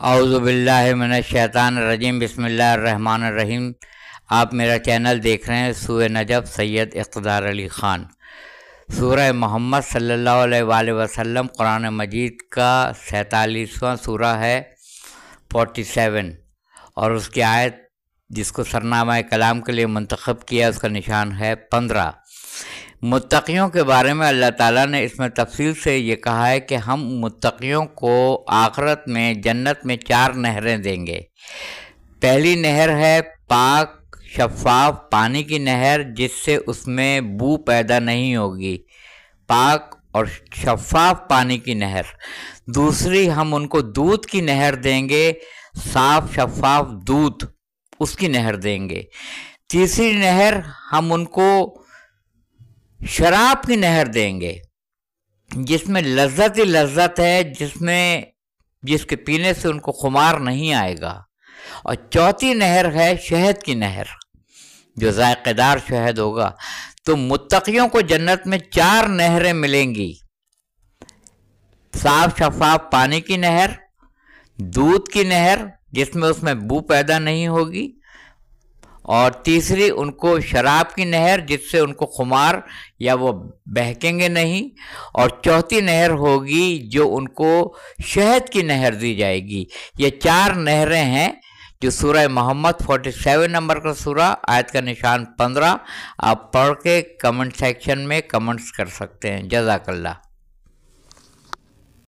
اعوذ باللہ من الشیطان الرجیم بسم اللہ الرحمن الرحیم۔ آپ میرا چینل دیکھ رہے ہیں سورہ نجم سید اقتدار علی خان۔ سورہ محمد صلی اللہ علیہ وآلہ وسلم قرآن مجید کا 47واں سورہ ہے 47، اور اس کی آیت جس کو سرنامہ کلام کے لیے منتخب کیا اس کا نشان ہے 15۔ متقیوں کے بارے میں اللہ تعالیٰ نے اس میں تفصیل سے یہ کہا ہے کہ ہم متقیوں کو آخرت میں جنت میں 4 نہریں دیں گے۔ پہلی نہر ہے پاک شفاف پانی کی نہر، جس سے اس میں بو پیدا نہیں ہوگی، پاک اور شفاف پانی کی نہر۔ دوسری ہم ان کو دودھ کی نہر دیں گے، صاف شفاف دودھ، اس کی نہر دیں گے۔ تیسری نہر ہم ان کو شراب کی نہر دیں گے، جس میں لذت ہی لذت ہے، جس کے پینے سے ان کو خمار نہیں آئے گا۔ اور چوتھی نہر ہے شہد کی نہر، جو ذائقہ دار شہد ہوگا۔ تو متقیوں کو جنت میں 4 نہریں ملیں گی، صاف شفاف پانی کی نہر، دودھ کی نہر جس میں بو پیدا نہیں ہوگی، اور تیسری ان کو شراب کی نہر جس سے ان کو خمار یا وہ بہکیں گے نہیں، اور چوتھی نہر ہوگی جو ان کو شہد کی نہر دی جائے گی۔ یہ 4 نہریں ہیں جو سورہ محمد 47 نمبر کا سورہ، آیت کا نشان 15۔ آپ پڑھ کے کمنٹ سیکشن میں کمنٹس کر سکتے ہیں۔ جزاک اللہ۔